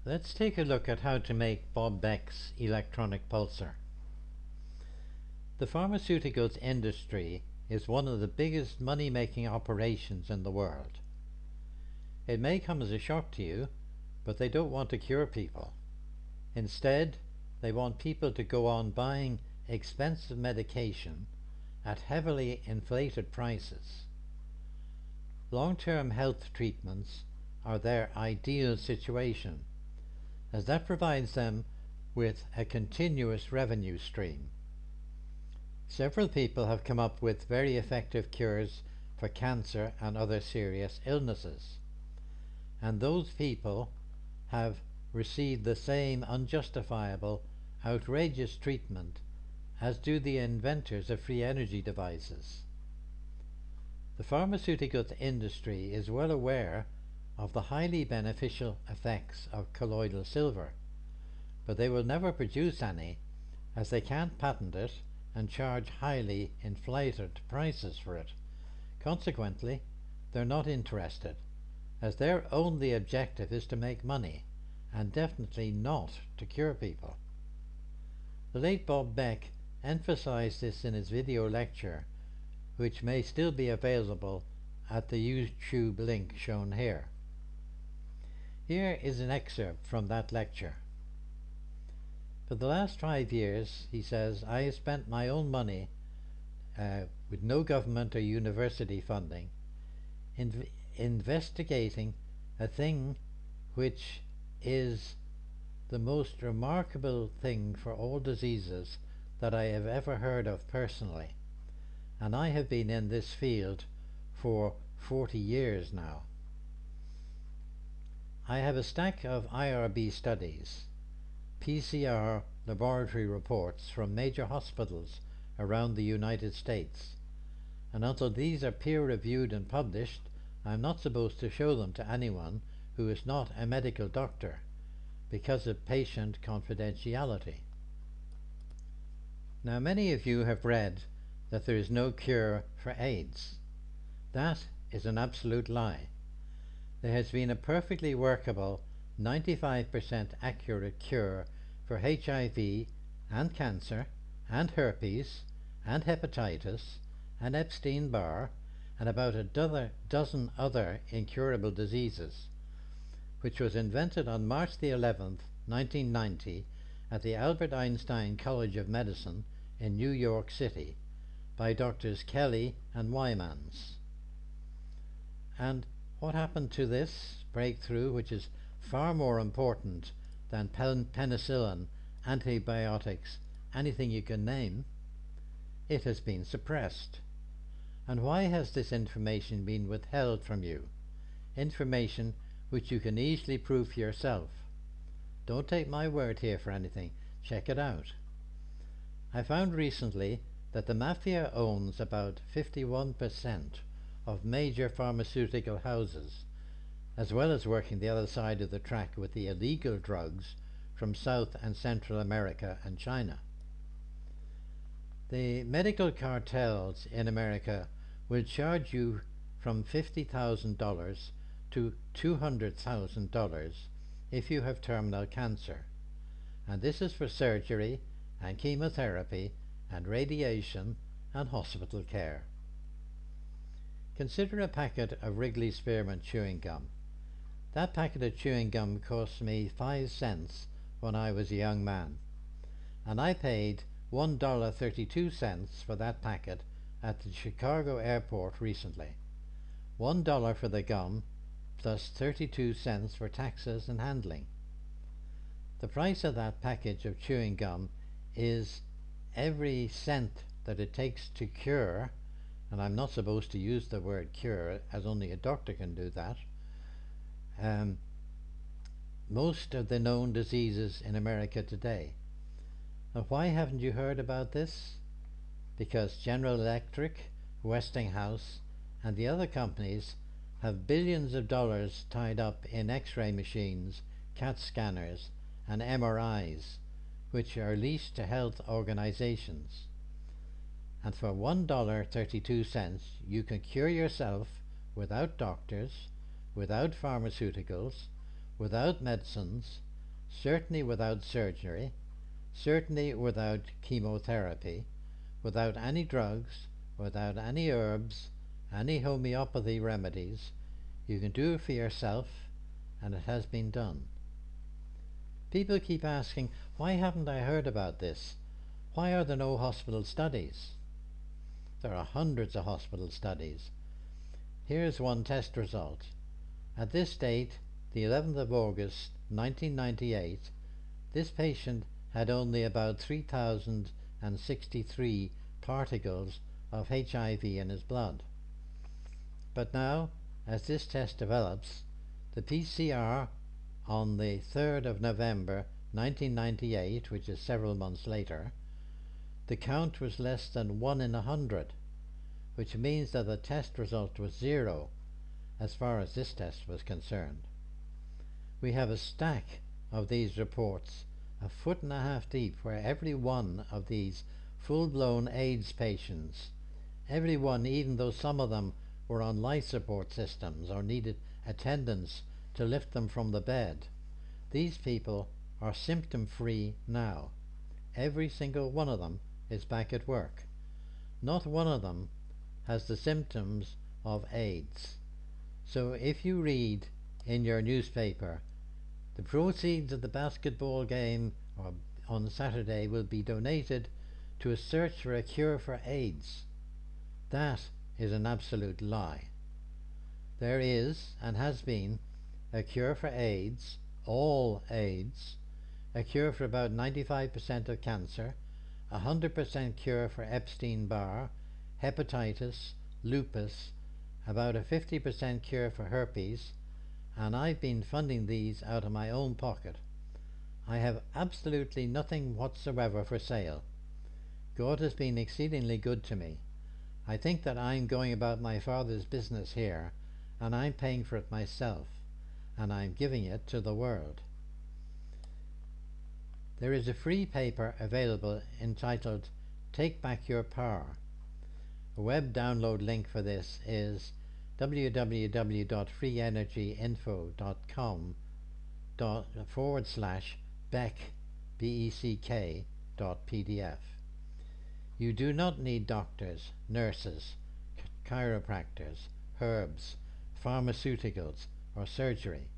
Let's take a look at how to make Bob Beck's electronic pulsar. The pharmaceuticals industry is one of the biggest money-making operations in the world. It may come as a shock to you, but they don't want to cure people. Instead, they want people to go on buying expensive medication at heavily inflated prices. Long-term health treatments are their ideal situation, as that provides them with a continuous revenue stream. Several people have come up with very effective cures for cancer and other serious illnesses, and those people have received the same unjustifiable, outrageous treatment as do the inventors of free energy devices. The pharmaceutical industry is well aware of the highly beneficial effects of colloidal silver, but they will never produce any, as they can't patent it and charge highly inflated prices for it. Consequently, they're not interested, as their only objective is to make money, and definitely not to cure people. The late Bob Beck emphasized this in his video lecture, which may still be available at the YouTube link shown here. Here is an excerpt from that lecture. For the last 5 years, he says, I have spent my own money with no government or university funding investigating a thing which is the most remarkable thing for all diseases that I have ever heard of personally, and I have been in this field for 40 years now. I have a stack of IRB studies, PCR laboratory reports from major hospitals around the United States, and until these are peer-reviewed and published, I am not supposed to show them to anyone who is not a medical doctor, because of patient confidentiality. Now, many of you have read that there is no cure for AIDS. That is an absolute lie. There has been a perfectly workable 95% accurate cure for HIV and cancer and herpes and hepatitis and Epstein-Barr and about a dozen other incurable diseases, which was invented on March the 11th, 1990 at the Albert Einstein College of Medicine in New York City by Drs. Kelly and Wymans. And what happened to this breakthrough, which is far more important than penicillin, antibiotics, anything you can name? It has been suppressed. And why has this information been withheld from you? Information which you can easily prove for yourself. Don't take my word here for anything. Check it out. I found recently that the mafia owns about 51% of major pharmaceutical houses, as well as working the other side of the track with the illegal drugs from South and Central America and China. The medical cartels in America will charge you from $50,000 to $200,000 if you have terminal cancer, and this is for surgery and chemotherapy and radiation and hospital care. Consider a packet of Wrigley Spearmint chewing gum. That packet of chewing gum cost me 5 cents when I was a young man, and I paid $1.32 for that packet at the Chicago airport recently. $1 for the gum plus 32 cents for taxes and handling. The price of that package of chewing gum is every cent that it takes to cure, and I'm not supposed to use the word cure, as only a doctor can do that, most of the known diseases in America today. Now, why haven't you heard about this? Because General Electric, Westinghouse, and the other companies have billions of dollars tied up in X-ray machines, CAT scanners, and MRIs, which are leased to health organizations. And for $1.32 you can cure yourself without doctors, without pharmaceuticals, without medicines, certainly without surgery, certainly without chemotherapy, without any drugs, without any herbs, any homeopathy remedies. You can do it for yourself, and it has been done. People keep asking, why haven't I heard about this? Why are there no hospital studies? There are hundreds of hospital studies. Here's one test result. At this date, the 11th of August 1998, this patient had only about 3,063 particles of HIV in his blood. But now, as this test develops, the PCR on the 3rd of November 1998, which is several months later, the count was less than 1 in 100, which means that the test result was 0 as far as this test was concerned. We have a stack of these reports, a foot and a half deep, where every one of these full-blown AIDS patients, every one, even though some of them were on life support systems or needed attendants to lift them from the bed, these people are symptom-free now. Every single one of them is back at work. Not one of them has the symptoms of AIDS. So if you read in your newspaper, the proceeds of the basketball game on Saturday will be donated to a search for a cure for AIDS, that is an absolute lie. There is, and has been, a cure for AIDS, all AIDS, a cure for about 95% of cancer, 100% cure for Epstein-Barr, hepatitis, lupus, about a 50% cure for herpes, and I've been funding these out of my own pocket. I have absolutely nothing whatsoever for sale. God has been exceedingly good to me. I think that I'm going about my Father's business here, and I'm paying for it myself, and I'm giving it to the world. There is a free paper available entitled Take Back Your Power. A web download link for this is www.freeenergyinfo.com/Beck, BECK.PDF. You do not need doctors, nurses, chiropractors, herbs, pharmaceuticals, or surgery.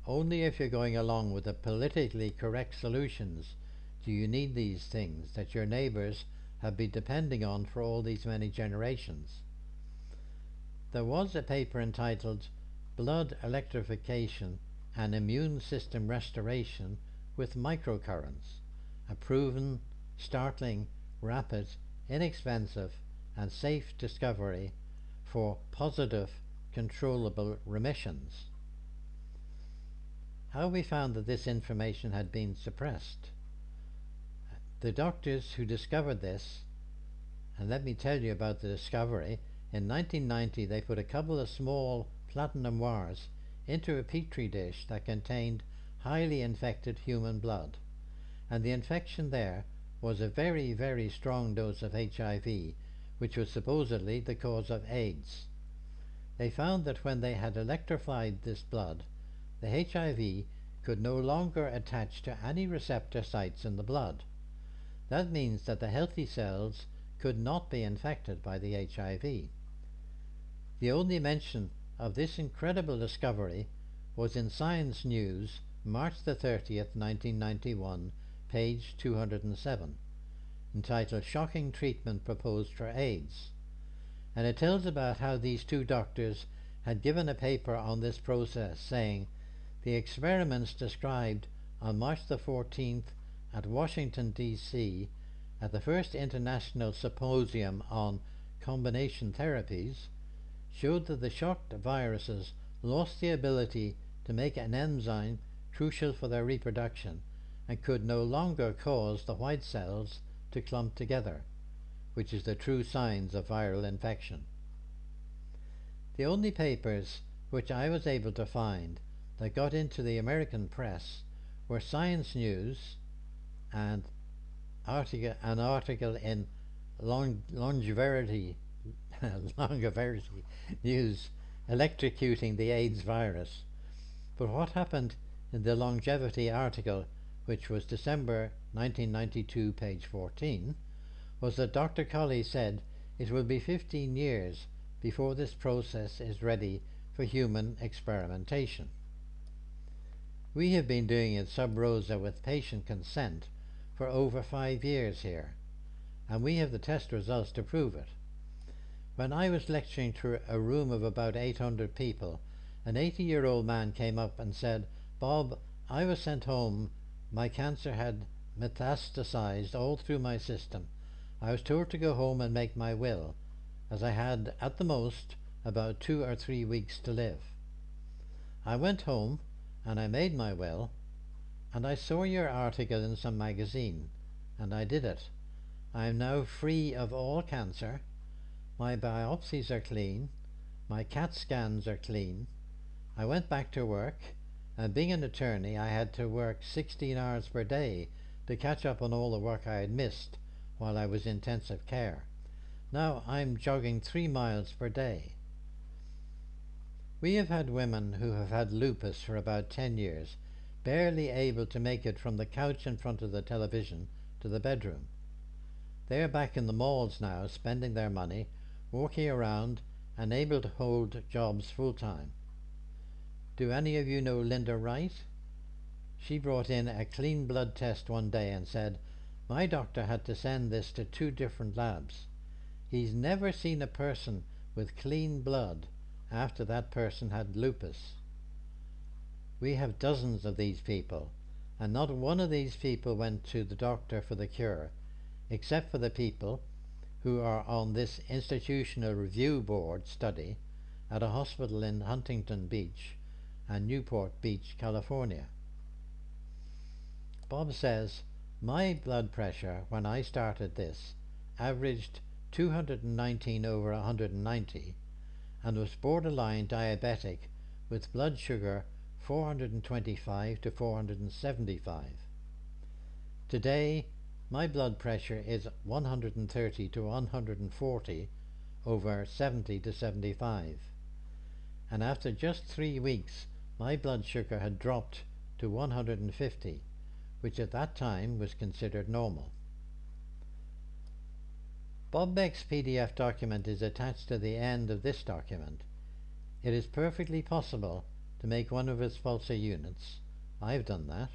Only if you're going along with the politically correct solutions do you need these things that your neighbors have been depending on for all these many generations. There was a paper entitled Blood Electrification and Immune System Restoration with Microcurrents, a proven, startling, rapid, inexpensive, and safe discovery for positive, controllable remissions. How we found that this information had been suppressed. The doctors who discovered this, and let me tell you about the discovery, in 1990 they put a couple of small platinum wires into a petri dish that contained highly infected human blood, and the infection there was a very, very strong dose of HIV, which was supposedly the cause of AIDS. They found that when they had electrified this blood, the HIV could no longer attach to any receptor sites in the blood. That means that the healthy cells could not be infected by the HIV. The only mention of this incredible discovery was in Science News, March the 30th, 1991, page 207, entitled Shocking Treatment Proposed for AIDS. And it tells about how these two doctors had given a paper on this process, saying, the experiments described on March the 14th at Washington, D.C., at the first International Symposium on Combination Therapies, showed that the shocked viruses lost the ability to make an enzyme crucial for their reproduction and could no longer cause the white cells to clump together, which is the true signs of viral infection. The only papers which I was able to find that got into the American press were Science News and an article in Longevity News, electrocuting the AIDS virus. But what happened in the longevity article, which was December 1992, page 14, was that Dr. Colley said it will be 15 years before this process is ready for human experimentation. We have been doing it sub rosa with patient consent for over 5 years here, and we have the test results to prove it. When I was lecturing to a room of about 800 people, an 80-year-old man came up and said, "Bob, I was sent home. My cancer had metastasized all through my system. I was told to go home and make my will, as I had, at the most, about 2 or 3 weeks to live. I went home and I made my will, and I saw your article in some magazine, and I did it. I am now free of all cancer. My biopsies are clean. My CAT scans are clean. I went back to work, and being an attorney, I had to work 16 hours per day to catch up on all the work I had missed while I was in intensive care. Now I'm jogging 3 miles per day." We have had women who have had lupus for about 10 years, barely able to make it from the couch in front of the television to the bedroom. They are back in the malls now, spending their money, walking around, and able to hold jobs full time. Do any of you know Linda Wright? She brought in a clean blood test one day and said, "My doctor had to send this to 2 different labs. He's never seen a person with clean blood after that person had lupus." We have dozens of these people, and not one of these people went to the doctor for the cure, except for the people who are on this institutional review board study at a hospital in Huntington Beach and Newport Beach, California. Bob says, "My blood pressure when I started this averaged 219 over 190 and was borderline diabetic with blood sugar 425 to 475. Today, my blood pressure is 130 to 140 over 70 to 75, and after just 3 weeks my blood sugar had dropped to 150, which at that time was considered normal." Bob Beck's PDF document is attached to the end of this document. It is perfectly possible to make one of his pulsar units. I've done that.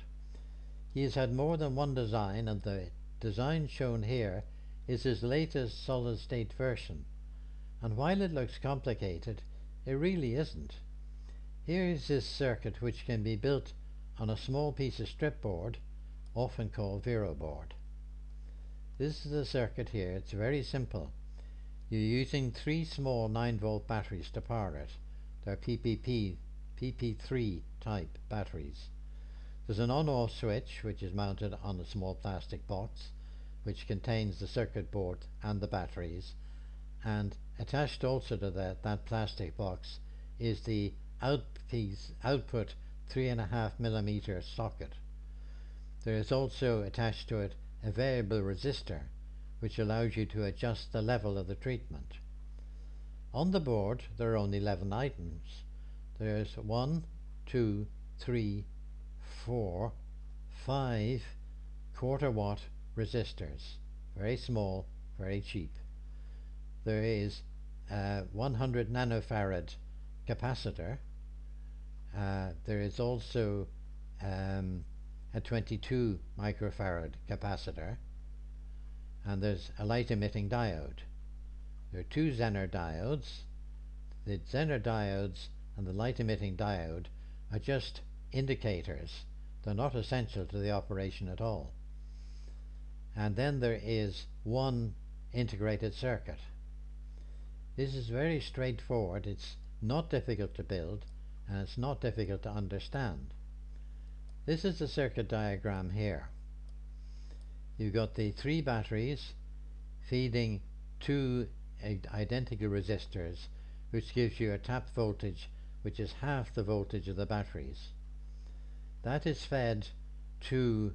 He has had more than one design, and the design shown here is his latest solid-state version. And while it looks complicated, it really isn't. Here is his circuit, which can be built on a small piece of strip board, often called Vero board. This is the circuit here. It's very simple. You're using 3 small 9-volt batteries to power it. They're PP3 type batteries. There's an on-off switch which is mounted on a small plastic box which contains the circuit board and the batteries, and attached also to that plastic box is the output 3.5mm socket. There is also attached to it a variable resistor which allows you to adjust the level of the treatment. On the board there are only 11 items. There's 1, 2, 3, 4, 5 quarter-watt resistors, very small, very cheap. There is a 100 nanofarad capacitor. There is also a 22 microfarad capacitor, and there's a light emitting diode. There are 2 Zener diodes. The Zener diodes and the light emitting diode are just indicators. They're not essential to the operation at all. And then there is 1 integrated circuit. This is very straightforward. It's not difficult to build, and it's not difficult to understand. This is the circuit diagram here. You've got the 3 batteries feeding 2 identical resistors, which gives you a tap voltage which is half the voltage of the batteries. That is fed to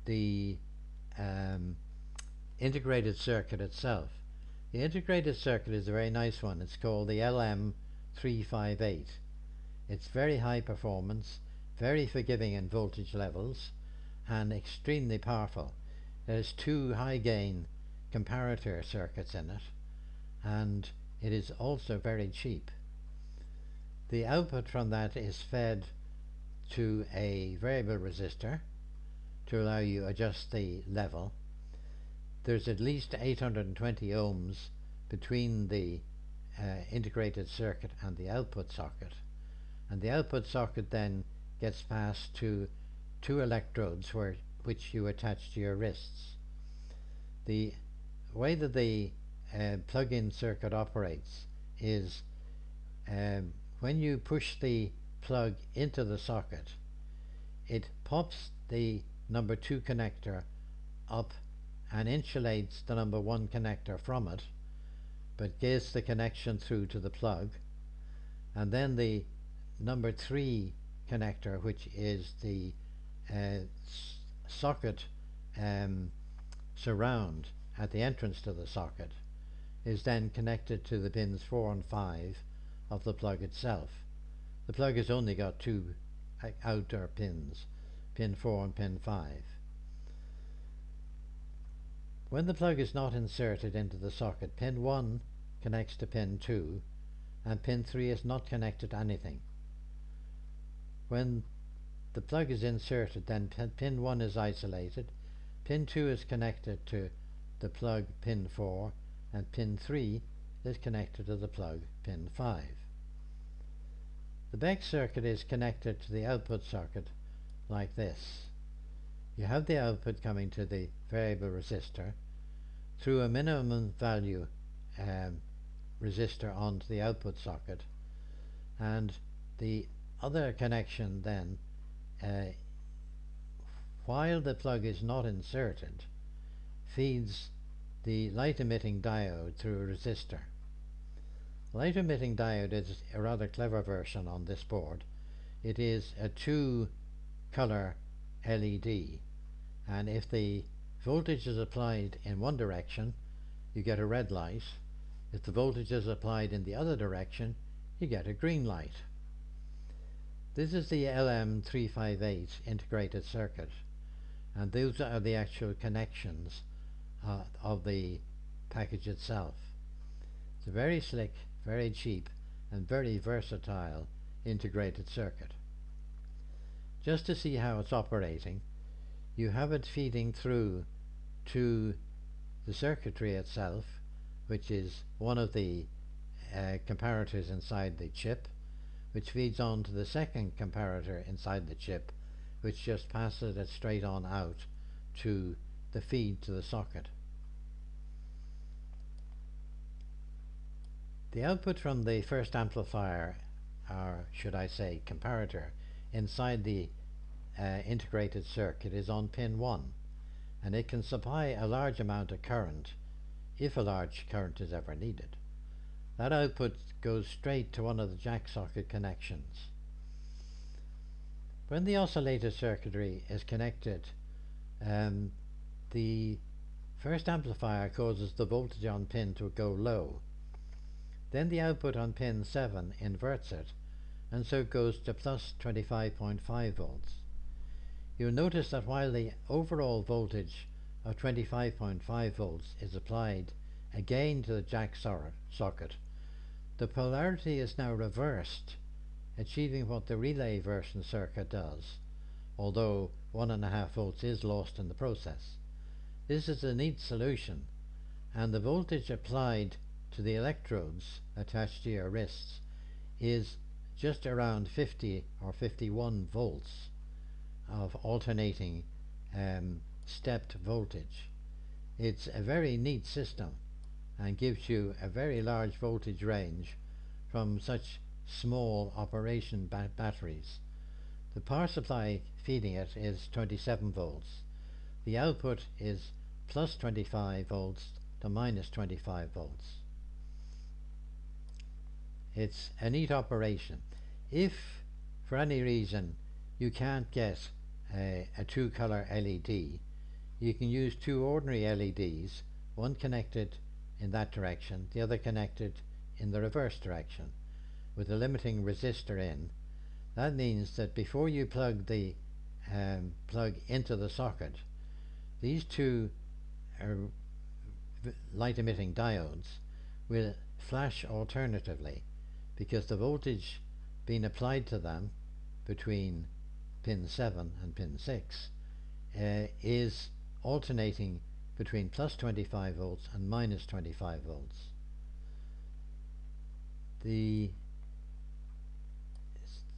the integrated circuit itself. The integrated circuit is a very nice one. It's called the LM358. It's very high performance. very forgiving in voltage levels, and extremely powerful. There's two high gain comparator circuits in it, and it is also very cheap. The output from that is fed to a variable resistor to allow you to adjust the level. There's at least 820 ohms between the integrated circuit and the output socket, and the output socket then gets passed to two electrodes which you attach to your wrists. The way that the plug-in circuit operates is when you push the plug into the socket, it pops the number 2 connector up and insulates the number 1 connector from it, but gives the connection through to the plug, and then the number 3 connector, which is the socket surround at the entrance to the socket, is then connected to the pins 4 and 5 of the plug itself. The plug has only got two outer pins, pin 4 and pin 5. When the plug is not inserted into the socket, pin 1 connects to pin 2 and pin 3 is not connected to anything. When the plug is inserted, then pin 1 is isolated, pin 2 is connected to the plug pin 4, and pin 3 is connected to the plug pin 5. The Beck circuit is connected to the output socket like this. You have the output coming to the variable resistor through a minimum value resistor onto the output socket, and the other connection then, while the plug is not inserted, feeds the light emitting diode through a resistor. Light emitting diode is a rather clever version on this board. It is a 2-color LED, and if the voltage is applied in one direction, you get a red light. If the voltage is applied in the other direction, you get a green light. This is the LM358 integrated circuit, and those are the actual connections of the package itself. It's a very slick, very cheap, and very versatile integrated circuit. Just to see how it's operating, you have it feeding through to the circuitry itself, which is one of the comparators inside the chip, which feeds on to the second comparator inside the chip, which just passes it straight on out to the feed to the socket. The output from the first amplifier, or should I say comparator, inside the integrated circuit is on pin 1, and it can supply a large amount of current if a large current is ever needed. That output goes straight to one of the jack socket connections. When the oscillator circuitry is connected, the first amplifier causes the voltage on pin to go low. Then the output on pin 7 inverts it, and so it goes to plus 25.5 volts. You'll notice that while the overall voltage of 25.5 volts is applied again to the jack socket, the polarity is now reversed, achieving what the relay version circuit does, although 1.5 volts is lost in the process. This is a neat solution, and the voltage applied to the electrodes attached to your wrists is just around 50 or 51 volts of alternating stepped voltage. It's a very neat system and gives you a very large voltage range from such small operation batteries. The power supply feeding it is 27 volts. The output is plus 25 volts to minus 25 volts. It's a neat operation. If for any reason you can't get a 2-color LED, you can use two ordinary LEDs, one connected in that direction, the other connected in the reverse direction, with a limiting resistor in That means that before you plug the plug into the socket, these two light emitting diodes will flash alternatively, because the voltage being applied to them between pin 7 and pin 6 is alternating between plus 25 volts and minus 25 volts. The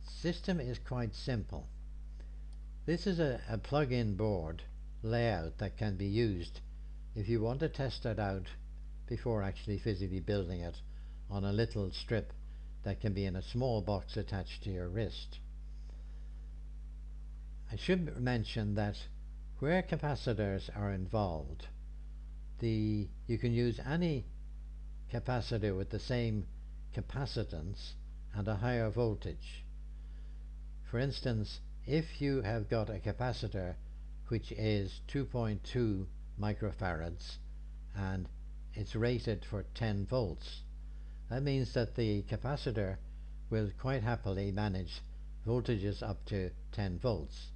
system is quite simple. This is a plug-in board layout that can be used if you want to test it out before actually physically building it on a little strip that can be in a small box attached to your wrist. I should mention that where capacitors are involved, you can use any capacitor with the same capacitance and a higher voltage. For instance, if you have got a capacitor which is 2.2 microfarads and it's rated for 10 volts, that means that the capacitor will quite happily manage voltages up to 10 volts.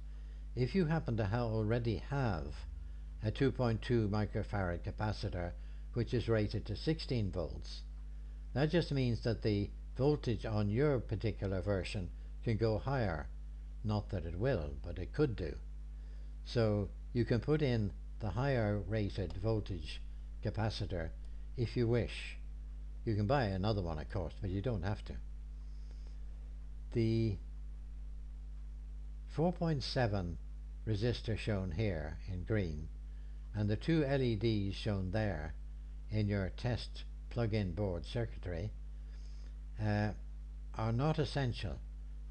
If you happen to already have a 2.2 microfarad capacitor which is rated to 16 volts, that just means that the voltage on your particular version can go higher. Not that it will, but it could do. So you can put in the higher rated voltage capacitor if you wish. You can buy another one, of course, but you don't have to. The 4.7 resistor shown here in green and the two LEDs shown there in your test plug-in board circuitry are not essential.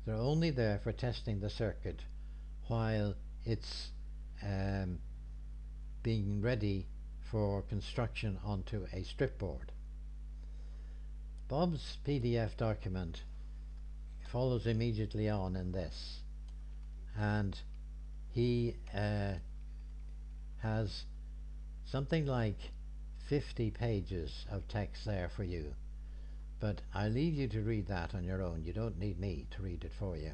They're only there for testing the circuit while it's being ready for construction onto a strip board. Bob's PDF document follows immediately on in this, and he has something like 50 pages of text there for you, but I leave you to read that on your own. You don't need me to read it for you.